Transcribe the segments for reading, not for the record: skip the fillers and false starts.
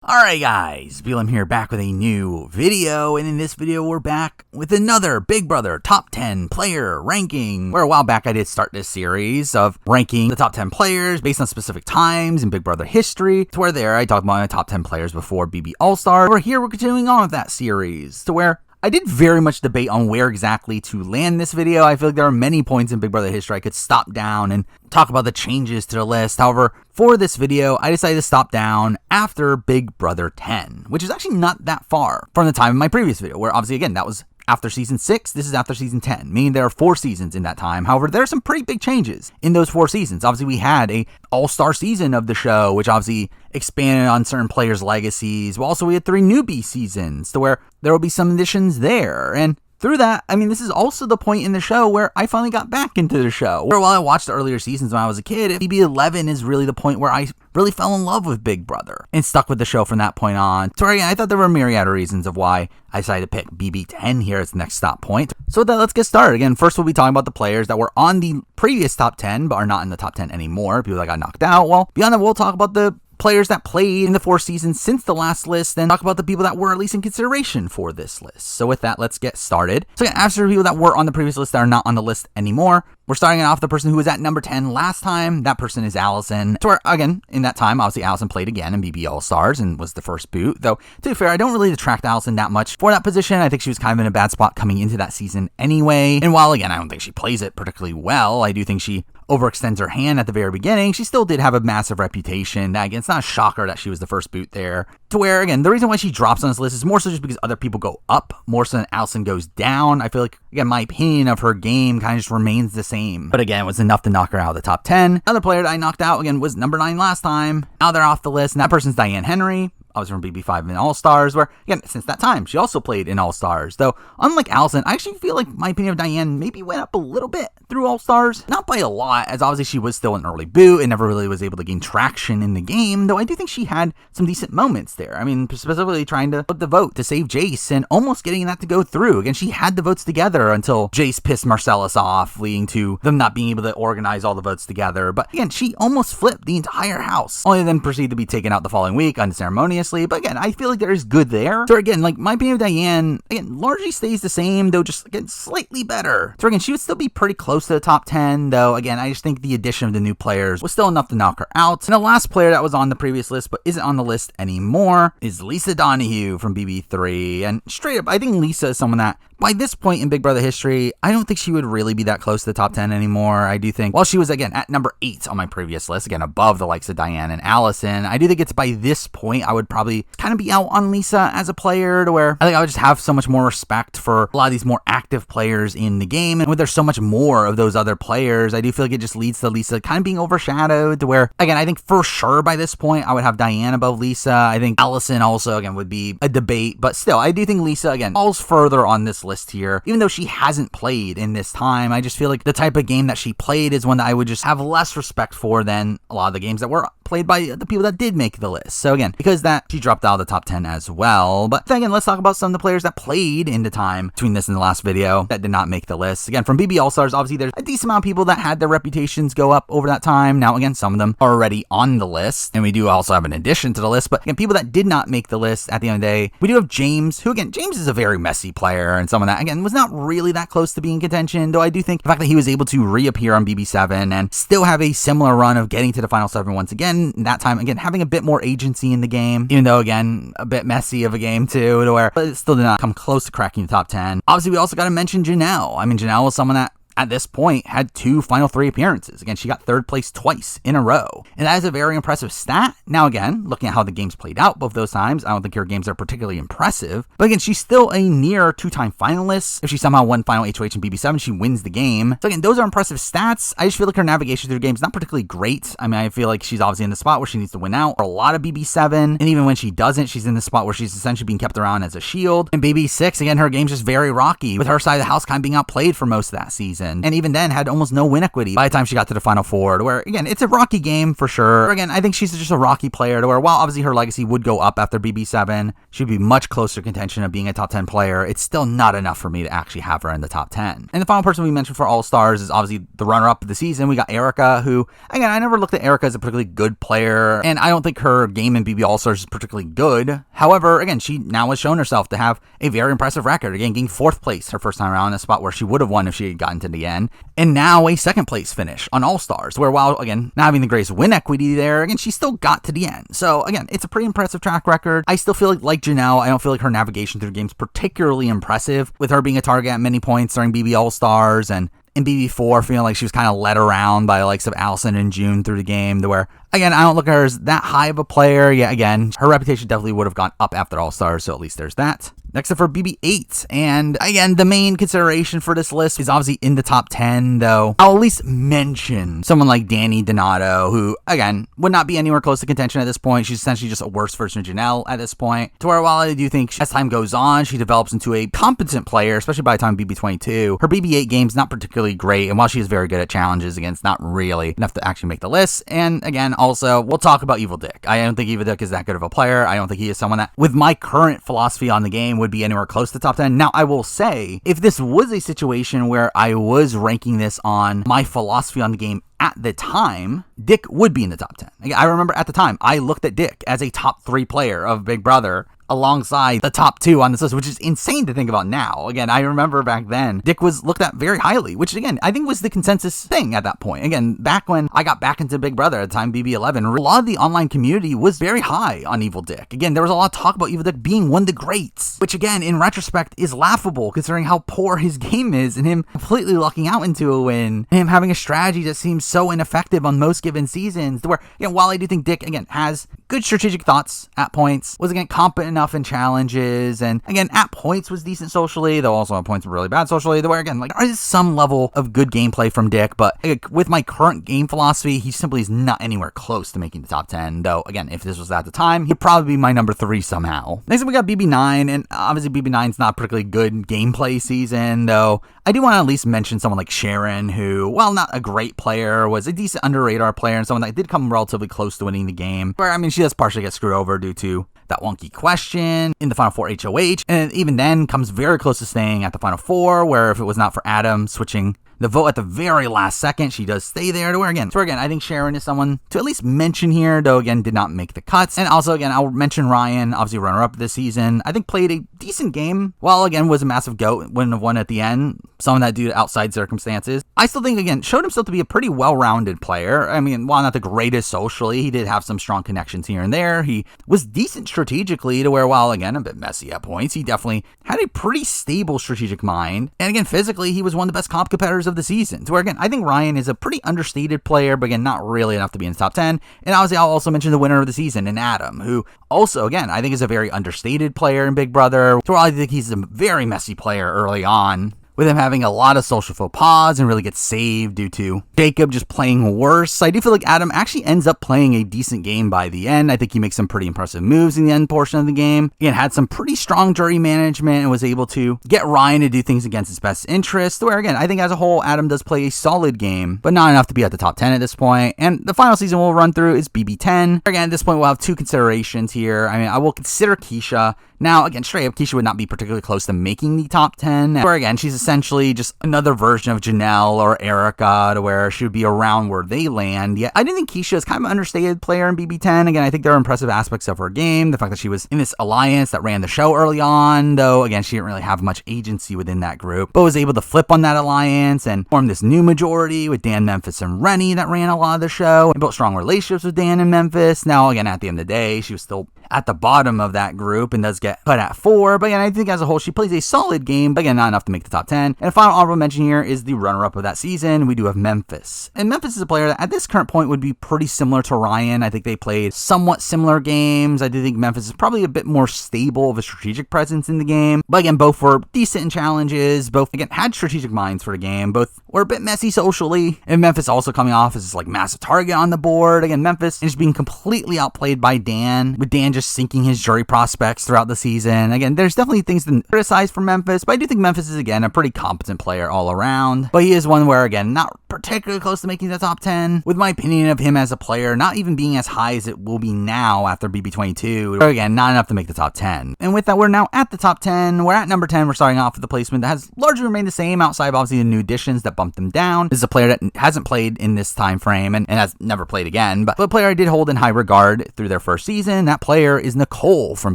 Alright guys, BLM here back with a new video, and in this video we're back with another Big Brother Top 10 Player Ranking, where a while back I did start this series of ranking the top 10 players based on specific times in Big Brother history, to where there I talked about my top 10 players before BB All-Star. Where here we're continuing on with that series, to where I did very much debate on where exactly to land this video. I feel like there are many points in Big Brother history I could stop down and talk about the changes to the list. However, for this video, I decided to stop down after Big Brother 10, which is actually not that far from the time of my previous video, where obviously, again, that was after season 6, this is after season 10, meaning there are 4 seasons in that time. However, there are some pretty big changes in those 4 seasons. Obviously, we had a all-star season of the show, which obviously expanded on certain players' legacies. Well, also, we had 3 newbie seasons, to where there will be some additions there. And through that, I mean, this is also the point in the show where I finally got back into the show. Where while I watched the earlier seasons when I was a kid, BB11 is really the point where I really fell in love with Big Brother and stuck with the show from that point on. So I thought there were a myriad of reasons of why I decided to pick BB10 here as the next stop point. So with that, let's get started. Again, first we'll be talking about the players that were on the previous top 10 but are not in the top 10 anymore, people that got knocked out. Well, beyond that, we'll talk about the players that played in the 4 seasons since the last list, and talk about the people that were at least in consideration for this list. So with that, let's get started. So again, after the people that were on the previous list that are not on the list anymore, we're starting off the person who was at number 10 last time. That person is Allison. So again, in that time, obviously Allison played again in BB All-Stars and was the first boot. Though, to be fair, I don't really detract Allison that much for that position. I think she was kind of in a bad spot coming into that season anyway. And while, again, I don't think she plays it particularly well, I do think she overextends her hand at the very beginning. She still did have a massive reputation. Again, it's not a shocker that she was the first boot there. To where, again, the reason why she drops on this list is more so just because other people go up more so than Allison goes down. I feel like, again, my opinion of her game kind of just remains the same. But again, it was enough to knock her out of the top 10. Another player that I knocked out, again, was number 9 last time. Now they're off the list, and that person's Diane Henry. I was from BB5 in All-Stars, where, again, since that time, she also played in All-Stars. Though, unlike Allison, I actually feel like my opinion of Diane maybe went up a little bit through All-Stars. Not by a lot, as obviously she was still an early boot and never really was able to gain traction in the game, though I do think she had some decent moments there. I mean, specifically trying to flip the vote to save Jace and almost getting that to go through. Again, she had the votes together until Jace pissed Marcellus off, leading to them not being able to organize all the votes together. But again, she almost flipped the entire house, only then proceeded to be taken out the following week unceremoniously. But again, I feel like there is good there. So again, like, my opinion of Diane, again, largely stays the same, though just, again, slightly better. So again, she would still be pretty close to the top 10, though, again, I just think the addition of the new players was still enough to knock her out. And the last player that was on the previous list but isn't on the list anymore is Lisa Donahue from BB3. And straight up, I think Lisa is someone that, by this point in Big Brother history, I don't think she would really be that close to the top 10 anymore. I do think, while she was, again, at number 8 on my previous list, again, above the likes of Diane and Allison, I do think it's by this point I would probably kind of be out on Lisa as a player, to where I think I would just have so much more respect for a lot of these more active players in the game. And when there's so much more of those other players, I do feel like it just leads to Lisa kind of being overshadowed, to where, again, I think for sure by this point I would have Diane above Lisa. I think Allison also, again, would be a debate, but still, I do think Lisa, again, falls further on this list here. Even though she hasn't played in this time, I just feel like the type of game that she played is one that I would just have less respect for than a lot of the games that were played by the people that did make the list. So again, because that, she dropped out of the top 10 as well. But then again, let's talk about some of the players that played in the time between this and the last video that did not make the list. Again, from BB All-Stars, obviously there's a decent amount of people that had their reputations go up over that time. Now again, some of them are already on the list, and we do also have an addition to the list. But again, people that did not make the list at the end of the day, we do have James, who, again, James is a very messy player and someone that, again, was not really that close to being in contention, though I do think the fact that he was able to reappear on BB7 and still have a similar run of getting to the final 7 once again, that time, again, having a bit more agency in the game, even though, again, a bit messy of a game too, to where, but it still did not come close to cracking the top 10. Obviously, we also got to mention Janelle. I mean, Janelle was someone that at this point had 2 final 3 appearances. Again, she got 3rd place twice in a row, and that is a very impressive stat. Now again, looking at how the games played out both those times, I don't think her games are particularly impressive, but again, she's still a near 2-time finalist. If she somehow won final HOH in BB7, she wins the game. So again, those are impressive stats. I just feel like her navigation through the game is not particularly great. I mean, I feel like she's obviously in the spot where she needs to win out for a lot of BB7, and even when she doesn't, she's in the spot where she's essentially being kept around as a shield. In BB6, again, her game's just very rocky, with her side of the house kind of being outplayed for most of that season. season, and even then had almost no win equity by the time she got to the Final Four, to where, again, it's a rocky game for sure. Again, I think she's just a rocky player, to where while obviously her legacy would go up after BB7, she'd be much closer to contention of being a top 10 player. It's still not enough for me to actually have her in the top 10. And the final person we mentioned for All-Stars is obviously the runner-up of the season. We got Erica, who, again, I never looked at Erica as a particularly good player, and I don't think her game in BB All-Stars is particularly good. However, again, she now has shown herself to have a very impressive record. Again, getting 4th place her first time around, a spot where she would have won if she had gotten to the end. And now a 2nd place finish on All-Stars, where while, again, not having the greatest win equity there, again, she still got to the end. So, again, it's a pretty impressive track record. I still feel like Janelle, I don't feel like her navigation through the game is particularly impressive, with her being a target at many points during BB All-Stars, and in BB4 feeling like she was kind of led around by the likes of Allison and June through the game, to where, again, I don't look at her as that high of a player. Yeah, again, her reputation definitely would have gone up after All-Stars, so at least there's that. Next up for BB8, and again, the main consideration for this list is obviously in the top 10, though I'll at least mention someone like Dani Donato, who, again, would not be anywhere close to contention at this point. She's essentially just a worse version of Janelle at this point, to where while I do think as time goes on, she develops into a competent player, especially by the time BB22, her BB8 game's not particularly great, and while she is very good at challenges, again, it's not really enough to actually make the list. And again, also, we'll talk about Evil Dick. I don't think Evil Dick is that good of a player. I don't think he is someone that, with my current philosophy on the game, would be anywhere close to top 10. Now, I will say, if this was a situation where I was ranking this on my philosophy on the game at the time, Dick would be in the top 10. Again, I remember at the time, I looked at Dick as a top 3 player of Big Brother, alongside the top 2 on this list, which is insane to think about now. Again, I remember back then, Dick was looked at very highly, which again, I think was the consensus thing at that point. Again, back when I got back into Big Brother at the time, BB11, a lot of the online community was very high on Evil Dick. Again, there was a lot of talk about Evil Dick being one of the greats, which again, in retrospect, is laughable considering how poor his game is and him completely lucking out into a win, and him having a strategy that seems so ineffective on most given seasons, where, while I do think Dick, again, has good strategic thoughts at points, was, again, competent enough in challenges, and again, at points was decent socially, though also at points were really bad socially, where, again, like, there is some level of good gameplay from Dick, but with my current game philosophy, he simply is not anywhere close to making the top 10, though, again, if this was at the time, he'd probably be my number 3 somehow. Next up, we got BB9, and obviously BB9's not a particularly good gameplay season, though I do want to at least mention someone like Sharon, who, while not a great player, was a decent under-radar player, and someone that did come relatively close to winning the game, where, I mean, she does partially get screwed over due to that wonky question in the Final Four HOH, and even then comes very close to staying at the Final Four, where if it was not for Adam switching the vote at the very last second, she does stay there, to where again, I think Sharon is someone to at least mention here, though again, did not make the cuts. And also, again, I'll mention Ryan, obviously runner-up this season. I think played a decent game, while again, was a massive GOAT, wouldn't have won at the end, someone that due to outside circumstances. I still think, again, showed himself to be a pretty well-rounded player. I mean, while not the greatest socially, he did have some strong connections here and there. He was decent strategically, to where, while again, a bit messy at points, he definitely had a pretty stable strategic mind. And again, physically, he was one of the best comp competitors of the season, to where, again, I think Ryan is a pretty understated player, but again, not really enough to be in the top 10. And obviously, I'll also mention the winner of the season in Adam, who also, again, I think is a very understated player in Big Brother, to where I think he's a very messy player early on, with him having a lot of social faux pas and really gets saved due to Jacob just playing worse. I do feel like Adam actually ends up playing a decent game by the end. I think he makes some pretty impressive moves in the end portion of the game. Again, had some pretty strong jury management and was able to get Ryan to do things against his best interest, where again, I think as a whole, Adam does play a solid game, but not enough to be at the top 10 at this point. And the final season we'll run through is BB10. Again, at this point, we'll have 2 considerations here. I mean, I will consider Keisha. Now, again, straight up, Keisha would not be particularly close to making the top 10, where again, she's essentially just another version of Janelle or Erica, to where she would be around where they land. Yet, I do think Keisha is kind of an understated player in BB10. Again, I think there are impressive aspects of her game. The fact that she was in this alliance that ran the show early on, though, again, she didn't really have much agency within that group, but was able to flip on that alliance and form this new majority with Dan, Memphis, and Rennie that ran a lot of the show, and built strong relationships with Dan and Memphis. Now, again, at the end of the day, she was still at the bottom of that group and does get put at 4, but again, I think as a whole, she plays a solid game, but again, not enough to make the top 10. And a final honorable mention here is the runner-up of that season. We do have Memphis. And Memphis is a player that at this current point would be pretty similar to Ryan. I think they played somewhat similar games. I do think Memphis is probably a bit more stable of a strategic presence in the game, but again, both were decent in challenges, both again had strategic minds for the game, both were a bit messy socially, and Memphis also coming off as this like massive target on the board. Again, Memphis is being completely outplayed by Dan, with Dan just just sinking his jury prospects throughout the season. Again, there's definitely things to criticize from Memphis, but I do think Memphis is, again, a pretty competent player all around. But he is one where, again, not particularly close to making the top 10, with my opinion of him as a player not even being as high as it will be now after BB22, or again, not enough to make the top 10. And with that, we're now at the top 10. We're at number 10. We're starting off with a placement that has largely remained the same outside of obviously the new additions that bumped them down. This is a player that hasn't played in this time frame and has never played again, but a player I did hold in high regard through their first season. That player is Nicole from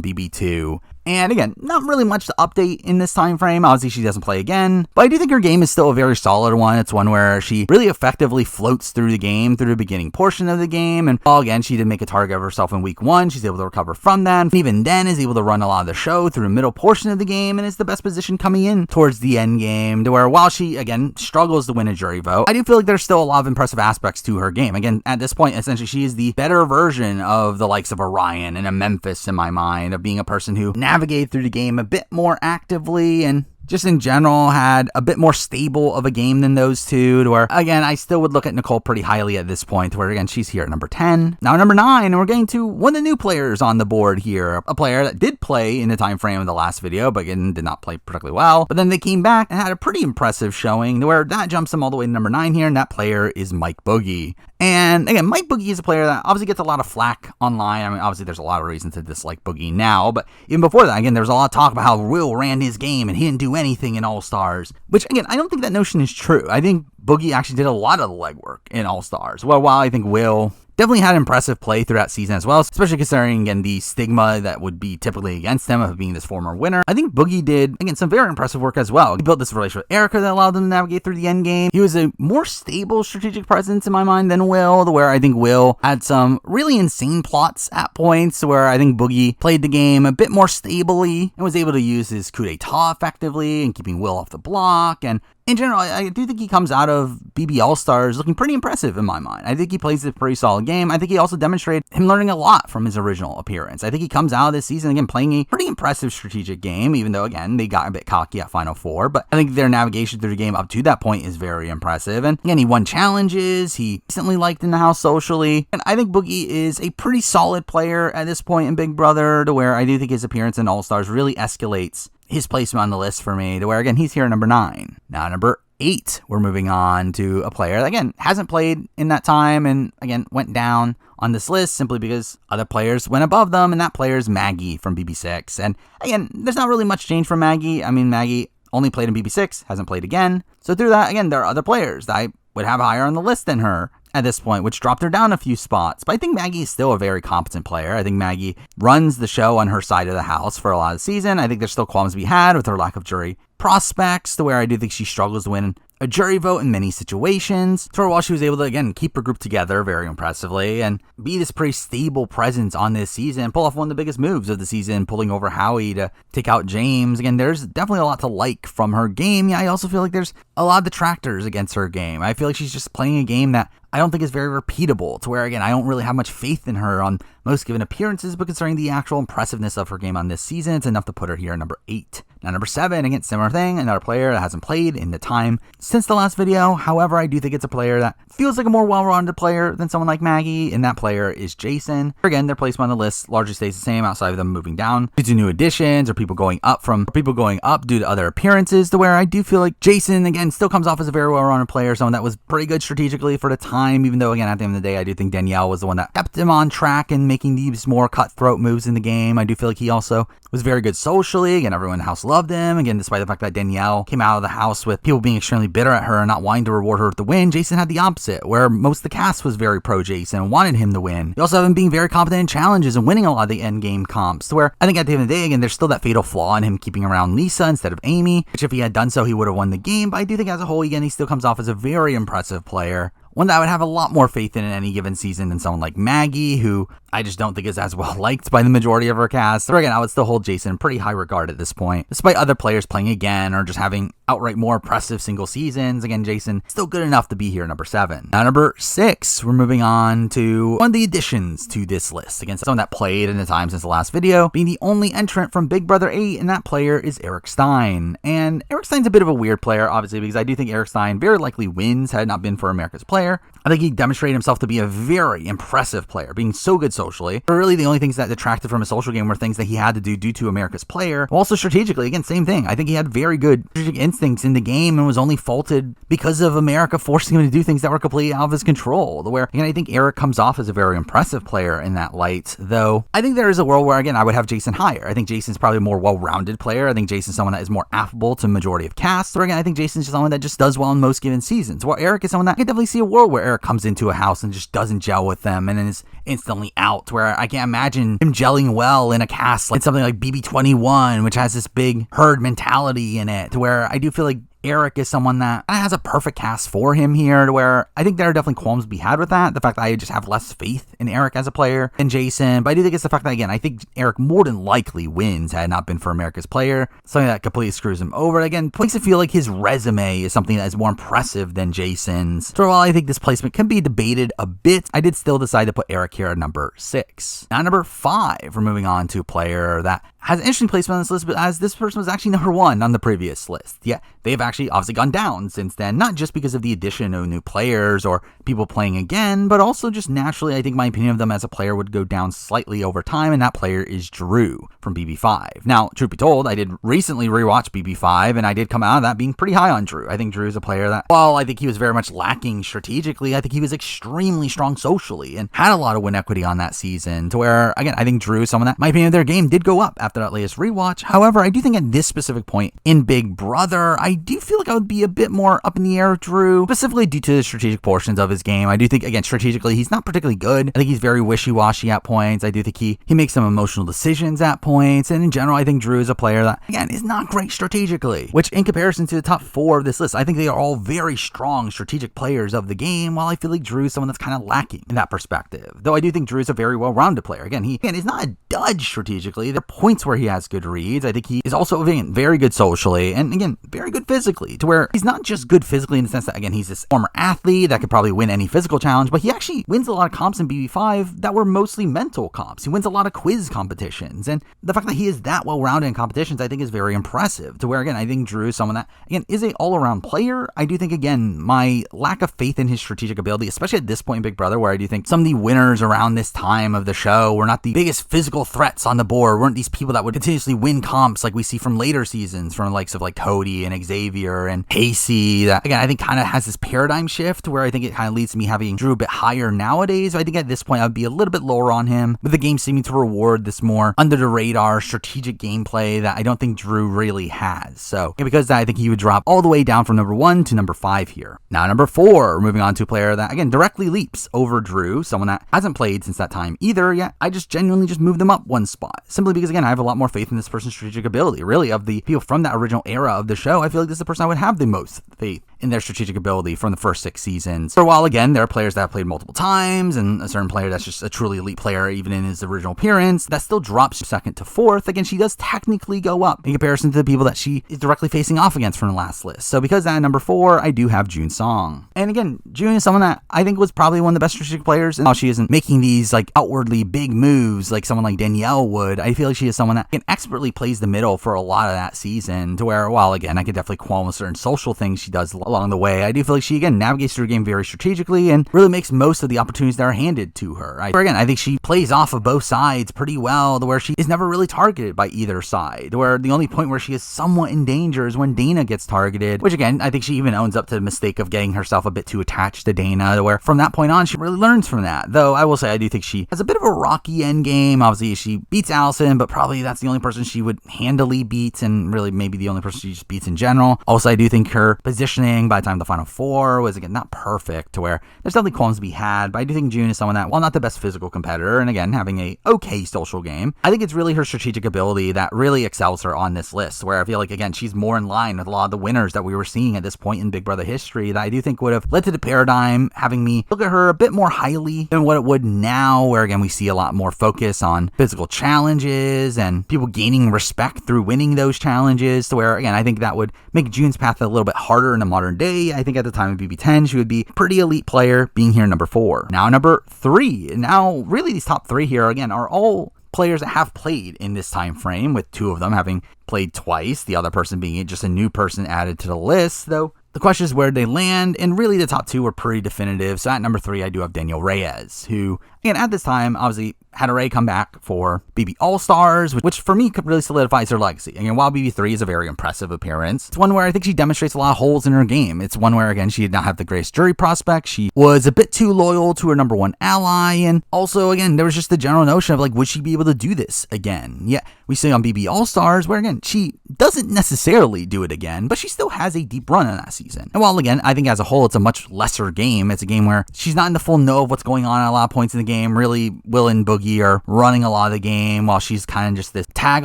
BB2. And again, not really much to update in this time frame. Obviously, she doesn't play again, but I do think her game is still a very solid one. It's one where she really effectively floats through the game, through the beginning portion of the game. And while, again, she did make a target of herself in week 1, she's able to recover from that. And even then, is able to run a lot of the show through the middle portion of the game and is the best position coming in towards the end game. To where, while she, again, struggles to win a jury vote, I do feel like there's still a lot of impressive aspects to her game. Again, at this point, essentially, she is the better version of the likes of a Ryan and a Memphis in my mind, of being a person who navigated through the game a bit more actively and just in general had a bit more stable of a game than those two, to where, again, I still would look at Nicole pretty highly at this point, to where, again, she's here at number 10. Now, number 9, and we're getting to one of the new players on the board here, a player that did play in the time frame of the last video, but again, did not play particularly well. But then they came back and had a pretty impressive showing, to where that jumps them all the way to number 9 here, and that player is Mike Boogie. And again, Mike Boogie is a player that obviously gets a lot of flack online. I mean, obviously there's a lot of reasons to dislike Boogie now, but even before that, again, there was a lot of talk about how Will ran his game and he didn't do anything in All-Stars, which, again, I don't think that notion is true. I think Boogie actually did a lot of the legwork in All-Stars. Well, while I think Will definitely had impressive play throughout season as well, especially considering, again, the stigma that would be typically against him of being this former winner. I think Boogie did, again, some very impressive work as well. He built this relationship with Erica that allowed them to navigate through the end game. He was a more stable strategic presence in my mind than Will, where I think Will had some really insane plots at points, where I think Boogie played the game a bit more stably and was able to use his coup d'etat effectively and keeping Will off the block. And in general, I do think he comes out of BB All-Stars looking pretty impressive in my mind. I think he plays a pretty solid game. I think he also demonstrated him learning a lot from his original appearance. I think he comes out of this season, again, playing a pretty impressive strategic game, even though, again, they got a bit cocky at Final Four. But I think their navigation through the game up to that point is very impressive. And again, he won challenges. He recently liked in the house socially. And I think Boogie is a pretty solid player at this point in Big Brother, to where I do think his appearance in All-Stars really escalates his placement on the list for me, to where, again, he's here at number 9. Now, number 8, we're moving on to a player that, again, hasn't played in that time and, again, went down on this list simply because other players went above them, and that player is Maggie from BB6. And, again, there's not really much change from Maggie. I mean, Maggie only played in BB6, hasn't played again. So through that, again, there are other players that I would have higher on the list than her at this point, which dropped her down a few spots. But I think Maggie is still a very competent player. I think Maggie runs the show on her side of the house for a lot of the season. I think there's still qualms to be had with her lack of jury prospects, to where I do think she struggles to win a jury vote in many situations. So while she was able to, again, keep her group together very impressively and be this pretty stable presence on this season, pull off one of the biggest moves of the season, pulling over Howie to take out James. Again, there's definitely a lot to like from her game. Yeah, I also feel like there's a lot of detractors against her game. I feel like she's just playing a game that I don't think is very repeatable, to where, again, I don't really have much faith in her on most given appearances, but considering the actual impressiveness of her game on this season, it's enough to put her here at number 8. Now, number 7, again, similar thing, another player that hasn't played in the time since the last video. However, I do think it's a player that feels like a more well-rounded player than someone like Maggie, and that player is Jason. Again, their placement on the list largely stays the same outside of them moving down due to new additions or people going up due to other appearances, to where I do feel like Jason, again, still comes off as a very well-rounded player, someone that was pretty good strategically for the time, even though, again, at the end of the day, I do think Danielle was the one that kept him on track and making these more cutthroat moves in the game. I do feel like he also was very good socially. Again, everyone in the house loved him. Again, despite the fact that Danielle came out of the house with people being extremely bitter at her and not wanting to reward her with the win, Jason had the opposite, where most of the cast was very pro Jason and wanted him to win. You also have him being very competent in challenges and winning a lot of the end game comps, to where I think at the end of the day, again, there's still that fatal flaw in him keeping around Lisa instead of Amy, which if he had done so, he would have won the game. But I do think as a whole, again, he still comes off as a very impressive player. One that I would have a lot more faith in any given season than someone like Maggie, who I just don't think is as well liked by the majority of her cast. Or again, I would still hold Jason in pretty high regard at this point, despite other players playing again or just having outright more impressive single seasons. Again, Jason still good enough to be here number 7. Now, number 6, we're moving on to one of the additions to this list. Again, someone that played in the time since the last video, being the only entrant from Big Brother 8, and that player is Eric Stein. And Eric Stein's a bit of a weird player, obviously, because I do think Eric Stein very likely wins had it not been for America's Player. I think he demonstrated himself to be a very impressive player, being so good so socially. But really the only things that detracted from his social game were things that he had to do due to America's player. Also strategically, again, same thing. I think he had very good strategic instincts in the game and was only faulted because of America forcing him to do things that were completely out of his control. Where, again, I think Eric comes off as a very impressive player in that light, though I think there is a world where, again, I would have Jason higher. I think Jason's probably a more well-rounded player. I think Jason's someone that is more affable to majority of casts. Or again, I think Jason's just someone that just does well in most given seasons. While Eric is someone that I can definitely see a world where Eric comes into a house and just doesn't gel with them and then is instantly out, where I can't imagine him gelling well in a cast like something like BB21, which has this big herd mentality in it, to where I do feel like Eric is someone that has a perfect cast for him here, to where I think there are definitely qualms to be had with that. The fact that I just have less faith in Eric as a player than Jason. But I do think it's the fact that, again, I think Eric more than likely wins had it not been for America's player. Something that completely screws him over. Again, makes it feel like his resume is something that is more impressive than Jason's. So while I think this placement can be debated a bit, I did still decide to put Eric here at number 6. Now, number 5, we're moving on to a player that has an interesting placement on this list, but as this person was actually number 1 on the previous list. Yeah, they've actually obviously gone down since then, not just because of the addition of new players or people playing again, but also just naturally, I think my opinion of them as a player would go down slightly over time, and that player is Drew from BB5. Now, truth be told, I did recently rewatch BB5, and I did come out of that being pretty high on Drew. I think Drew is a player that, while I think he was very much lacking strategically, I think he was extremely strong socially and had a lot of win equity on that season, to where, again, I think Drew is someone that my opinion of their game did go up after that latest rewatch. However, I do think at this specific point in Big Brother, I do feel like I would be a bit more up in the air with Drew, specifically due to the strategic portions of his game. I do think, again, strategically, he's not particularly good. I think he's very wishy-washy at points. I do think he makes some emotional decisions at points, and in general, I think Drew is a player that, again, is not great strategically, which in comparison to the top 4 of this list, I think they are all very strong strategic players of the game, while I feel like Drew is someone that's kind of lacking in that perspective. Though I do think Drew is a very well-rounded player. Again, he is not a dud strategically. There are points where he has good reads. I think he is also, again, very good socially, and again, very good physically, to where he's not just good physically in the sense that, again, he's this former athlete that could probably win any physical challenge, but he actually wins a lot of comps in BB5 that were mostly mental comps. He wins a lot of quiz competitions, and the fact that he is that well-rounded in competitions, I think, is very impressive, to where, again, I think Drew is someone that, again, is a all-around player. I do think, again, my lack of faith in his strategic ability, especially at this point in Big Brother, where I do think some of the winners around this time of the show were not the biggest physical threats on the board, weren't these people that would continuously win comps like we see from later seasons from the likes of like Cody and Xavier and Casey. That, again, I think kind of has this paradigm shift where I think it kind of leads to me having Drew a bit higher nowadays. I think at this point I would be a little bit lower on him, with the game seeming to reward this more under the radar strategic gameplay that I don't think Drew really has. So because of that, I think he would drop all the way down from number 1 to number 5 here. Now number 4, moving on to a player that, again, directly leaps over Drew, someone that hasn't played since that time either yet. I just genuinely just moved them up 1 spot, simply because, again, I have a lot more faith in this person's strategic ability. Really, of the people from that original era of the show, I feel like this is the person I would have the most faith in their strategic ability from the first 6 seasons. For a while, again, there are players that have played multiple times, and a certain player that's just a truly elite player, even in his original appearance, that still drops 2nd to 4th. Again, she does technically go up in comparison to the people that she is directly facing off against from the last list. So because that, number 4, I do have June Song. And again, June is someone that I think was probably one of the best strategic players, and while she isn't making these like outwardly big moves like someone like Danielle would, I feel like she is someone that expertly plays the middle for a lot of that season, to where, while again, I could definitely qualm with certain social things she does along the way, I do feel like she, again, navigates through the game very strategically and really makes most of the opportunities that are handed to her. Again, I think she plays off of both sides pretty well, to where she is never really targeted by either side, where the only point where she is somewhat in danger is when Dana gets targeted, which, again, I think she even owns up to the mistake of getting herself a bit too attached to Dana, to where from that point on, she really learns from that. Though I will say, I do think she has a bit of a rocky end game. Obviously, she beats Allison, but probably that's the only person she would handily beat, and really maybe the only person she just beats in general. Also, I do think her positioning by the time the final 4 was, again, not perfect, to where there's definitely qualms to be had, but I do think June is someone that, while not the best physical competitor, and again, having a okay social game, I think it's really her strategic ability that really excels her on this list, where I feel like, again, she's more in line with a lot of the winners that we were seeing at this point in Big Brother history that I do think would have led to the paradigm having me look at her a bit more highly than what it would now, where, again, we see a lot more focus on physical challenges and people gaining respect through winning those challenges, to where, again, I think that would make June's path a little bit harder in the modern day. I think at the time of BB10, she would be a pretty elite player, being here number 4. Now number 3. Now, really, these top 3 here, again, are all players that have played in this time frame, with 2 of them having played twice, the other person being just a new person added to the list, though the question is where they land, and really the top 2 were pretty definitive. So at number 3, I do have Danielle Reyes, who, And at this time, obviously, had Array come back for BB All-Stars, which for me really solidifies her legacy. And while BB3 is a very impressive appearance, it's one where I think she demonstrates a lot of holes in her game. It's one where, again, she did not have the greatest jury prospect. She was a bit too loyal to her #1 ally. And also, again, there was just the general notion of, like, would she be able to do this again? Yeah, we see on BB All-Stars where, again, she doesn't necessarily do it again, but she still has a deep run in that season. And while, again, I think as a whole, it's a much lesser game. It's a game where she's not in the full know of what's going on at a lot of points in the game. Really, Will and Boogie are running a lot of the game while she's kind of just this tag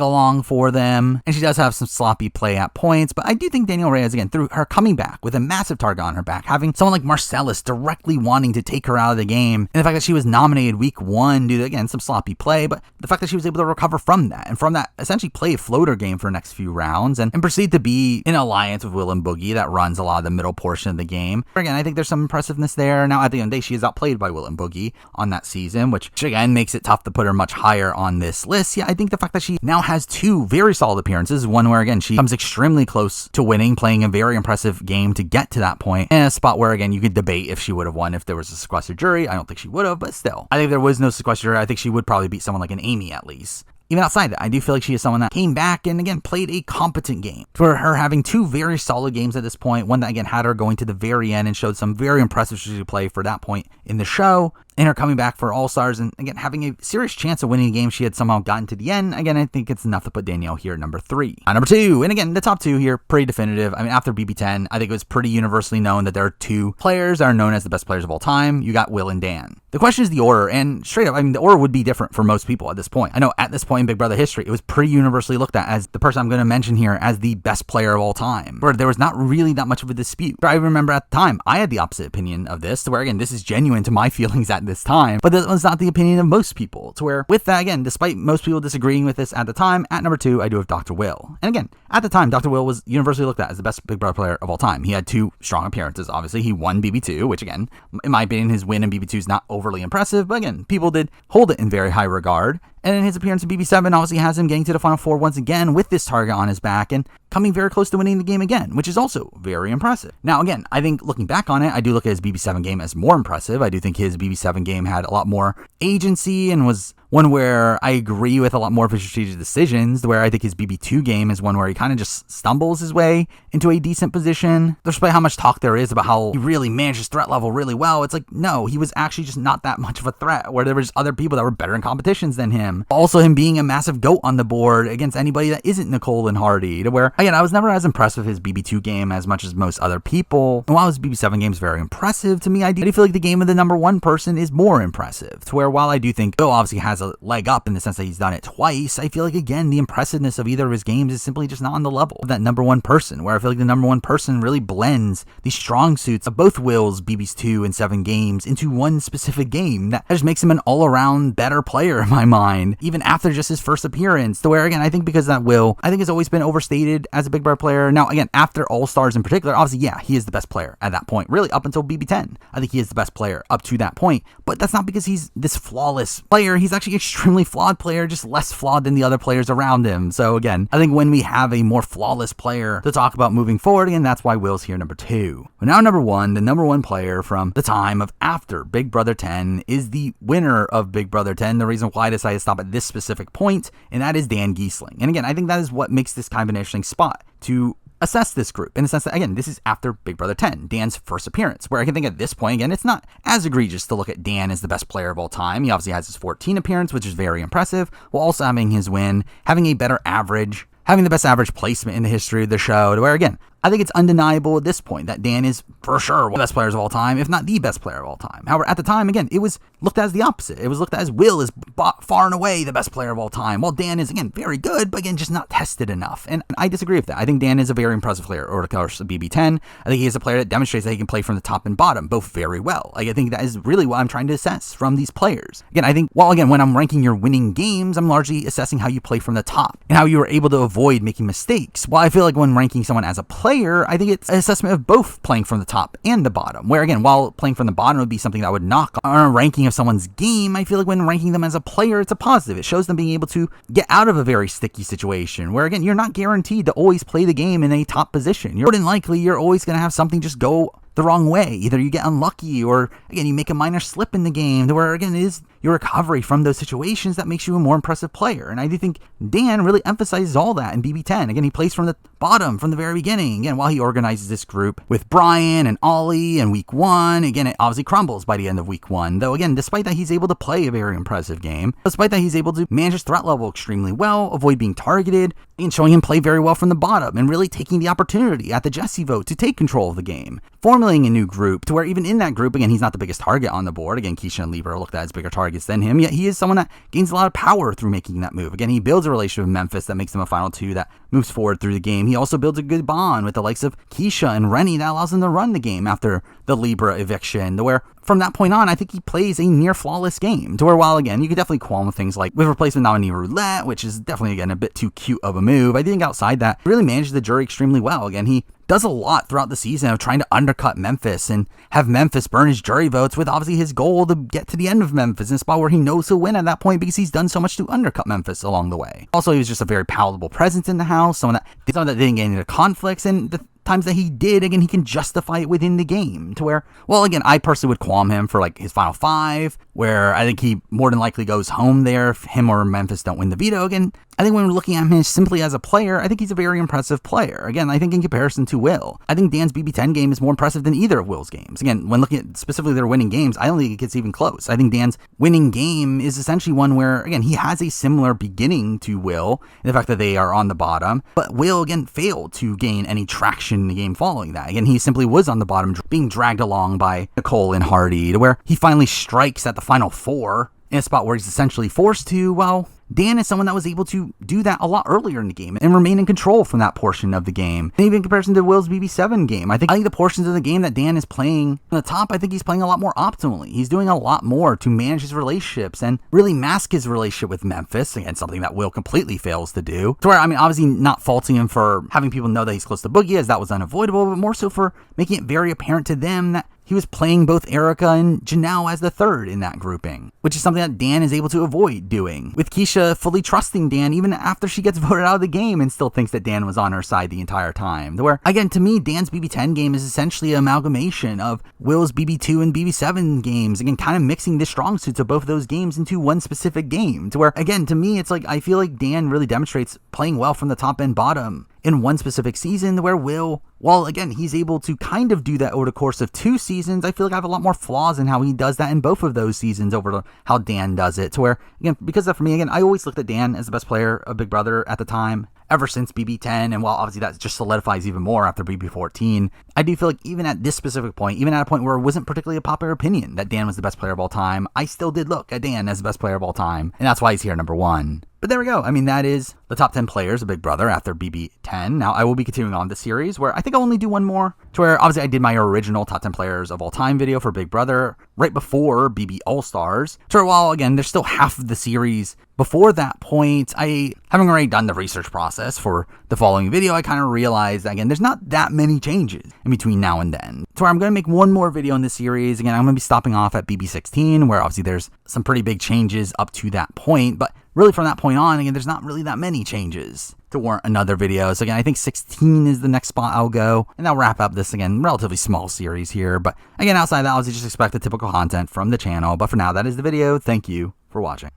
along for them. And she does have some sloppy play at points, but I do think Danielle Reyes, again, through her coming back with a massive target on her back, having someone like Marcellus directly wanting to take her out of the game, and the fact that she was nominated week 1 due to, again, some sloppy play, but the fact that she was able to recover from that, and from that essentially play a floater game for the next few rounds, and proceed to be in alliance with Will and Boogie that runs a lot of the middle portion of the game. Again, I think there's some impressiveness there. Now, at the end of the day, she is outplayed by Will and Boogie on that season, which again makes it tough to put her much higher on this list. Yeah, I think the fact that she now has 2 very solid appearances, one where, again, she comes extremely close to winning, playing a very impressive game to get to that point, and a spot where, again, you could debate if she would have won if there was a sequestered jury. I don't think she would have, but still, I think if there was no sequestered jury, I think she would probably beat someone like an Amy at least. Even outside that, I do feel like she is someone that came back and, again, played a competent game. For her having 2 very solid games at this point, one that, again, had her going to the very end and showed some very impressive strategic play for that point in the show, and her coming back for All-Stars and, again, having a serious chance of winning a game she had somehow gotten to the end. Again, I think it's enough to put Danielle here at number 3. Number 2, and again, the top 2 here, pretty definitive. I mean, after BB10, I think it was pretty universally known that there are 2 players that are known as the best players of all time. You got Will and Dan. The question is the order, and straight up, I mean, the order would be different for most people at this point. I know at this point in Big Brother history, it was pretty universally looked at as the person I'm going to mention here as the best player of all time, where there was not really that much of a dispute. I remember at the time, I had the opposite opinion of this, to where, again, this is genuine to my feelings at this time, but that was not the opinion of most people, to where, with that, again, despite most people disagreeing with this at the time, at number 2, I do have Dr. Will. And again, at the time, Dr. Will was universally looked at as the best Big Brother player of all time. He had 2 strong appearances, obviously. He won BB2, which, again, in my opinion, his win in BB2 is not overly impressive, but again, people did hold it in very high regard. And in his appearance in BB7, obviously has him getting to the Final Four once again with this target on his back and coming very close to winning the game again, which is also very impressive. Now, again, I think looking back on it, I do look at his BB7 game as more impressive. I do think his BB7 game had a lot more agency and was one where I agree with a lot more of his strategic decisions, where I think his BB2 game is one where he kind of just stumbles his way into a decent position. Despite how much talk there is about how he really managed his threat level really well, it's like, no, he was actually just not that much of a threat, where there were just other people that were better in competitions than him. Also, him being a massive GOAT on the board against anybody that isn't Nicole and Hardy, to where, again, I was never as impressed with his BB2 game as much as most other people. And while his BB7 game is very impressive to me, I do feel like the game of the number 1 person is more impressive, to where while I do think Bill obviously has a leg up in the sense that he's done it twice, I feel like, again, the impressiveness of either of his games is simply just not on the level of that number 1 person, where I feel like the number 1 person really blends the strong suits of both Will's BB2 and 7 games into one specific game that just makes him an all-around better player in my mind, even after just his first appearance, to where, again, I think because that Will, I think, has always been overstated as a Big Brother player. Now, again, after All-Stars in particular, obviously, yeah, he is the best player at that point, really up until BB10. I think he is the best player up to that point, but that's not because he's this flawless player. He's actually extremely flawed player, just less flawed than the other players around him. So again, I think when we have a more flawless player to talk about moving forward, again, that's why Will's here number 2. But now number 1, the number 1 player from the time of after Big Brother 10 is the winner of Big Brother 10. The reason why I decided to stop at this specific point, and that is Dan Gheesling. And again, I think that is what makes this kind of an interesting spot to assess this group, in the sense that, again, this is after Big Brother 10, Dan's first appearance, where I can think at this point, again, it's not as egregious to look at Dan as the best player of all time. He obviously has his 14 appearance, which is very impressive, while also having his win, having a better average, having the best average placement in the history of the show, to where, again, I think it's undeniable at this point that Dan is for sure one of the best players of all time, if not the best player of all time. However, at the time, again, it was looked at as the opposite. It was looked at as Will is far and away the best player of all time, while Dan is, again, very good, but again, just not tested enough. And I disagree with that. I think Dan is a very impressive player over the course of BB10. I think he is a player that demonstrates that he can play from the top and bottom, both very well. Like, I think that is really what I'm trying to assess from these players. Again, I think, well, again, when I'm ranking your winning games, I'm largely assessing how you play from the top and how you were able to avoid making mistakes. While I feel like when ranking someone as a player, I think it's an assessment of both playing from the top and the bottom, where, again, while playing from the bottom would be something that would knock on a ranking of someone's game, I feel like when ranking them as a player, it's a positive. It shows them being able to get out of a very sticky situation, where, again, you're not guaranteed to always play the game in a top position. More than likely, you're always going to have something just go the wrong way. Either you get unlucky or, again, you make a minor slip in the game where, again, it is your recovery from those situations that makes you a more impressive player. And I do think Dan really emphasizes all that in BB10. Again, he plays from the bottom from the very beginning. Again, while he organizes this group with Brian and Ollie in week 1, again, it obviously crumbles by the end of week 1. Though, again, despite that, he's able to play a very impressive game. Despite that, he's able to manage his threat level extremely well, avoid being targeted, and showing him play very well from the bottom, and really taking the opportunity at the Jesse vote to take control of the game. Formulating a new group to where even in that group, again, he's not the biggest target on the board. Again, Keisha and Libra are looked at as bigger targets than him, yet he is someone that gains a lot of power through making that move. Again, he builds a relationship with Memphis that makes him a final 2 that moves forward through the game. He also builds a good bond with the likes of Keisha and Rennie that allows him to run the game after the Libra eviction, to where from that point on, I think he plays a near flawless game. To where, while again, you could definitely qualm with things like with replacement nominee roulette, which is definitely, again, a bit too cute of a move. I think outside that, he really manages the jury extremely well. Again, he does a lot throughout the season of trying to undercut Memphis and have Memphis burn his jury votes, with obviously his goal to get to the end of Memphis in a spot where he knows he'll win at that point because he's done so much to undercut Memphis along the way. Also, he was just a very palatable presence in the house, someone that didn't get into conflicts, and the times that he did, again, he can justify it within the game to where, well, again, I personally would qualm him for like his final 5, where I think he more than likely goes home there if him or Memphis don't win the veto. Again, I think when we're looking at him simply as a player, I think he's a very impressive player. Again, I think in comparison to Will, I think Dan's BB10 game is more impressive than either of Will's games. Again, when looking at specifically their winning games, I don't think it gets even close. I think Dan's winning game is essentially one where, again, he has a similar beginning to Will, in the fact that they are on the bottom, but Will, again, failed to gain any traction in the game following that. Again, he simply was on the bottom, being dragged along by Nicole and Hardy, to where he finally strikes at the final 4 in a spot where he's essentially forced to. Well, Dan is someone that was able to do that a lot earlier in the game and remain in control from that portion of the game. And even in comparison to Will's BB7 game, I think the portions of the game that Dan is playing on the top, I think he's playing a lot more optimally. He's doing a lot more to manage his relationships and really mask his relationship with Memphis, again, something that Will completely fails to do. To where, I mean, obviously not faulting him for having people know that he's close to Boogie, as that was unavoidable, but more so for making it very apparent to them that he was playing both Erica and Janelle as the third in that grouping, which is something that Dan is able to avoid doing, with Keisha fully trusting Dan even after she gets voted out of the game and still thinks that Dan was on her side the entire time. Where, again, to me, Dan's BB10 game is essentially an amalgamation of Will's BB2 and BB7 games, again, kind of mixing the strong suits of both of those games into one specific game. To where, again, to me, it's like, I feel like Dan really demonstrates playing well from the top and bottom in one specific season, where Will, while again, he's able to kind of do that over the course of 2 seasons, I feel like I have a lot more flaws in how he does that in both of those seasons over to how Dan does it. To where, again, because of, for me, again, I always looked at Dan as the best player of Big Brother at the time, ever since BB10, and while obviously that just solidifies even more after BB14, I do feel like even at this specific point, even at a point where it wasn't particularly a popular opinion that Dan was the best player of all time, I still did look at Dan as the best player of all time, and that's why he's here number 1. But there we go. I mean, that is the top 10 players of Big Brother after BB10. Now, I will be continuing on the series where I think I'll only do one more, to where obviously I did my original top 10 players of all time video for Big Brother right before BB All-Stars. To where, while again, there's still half of the series before that point, having already done the research process for the following video, I kind of realized that, again, there's not that many changes in between now and then. So I'm going to make one more video in this series. Again, I'm going to be stopping off at BB16, where obviously there's some pretty big changes up to that point, but really from that point on, again, there's not really that many changes to warrant another video. So again, I think 16 is the next spot I'll go, and I'll wrap up this, again, relatively small series here. But again, outside of that, obviously just expect the typical content from the channel. But for now, that is the video. Thank you for watching.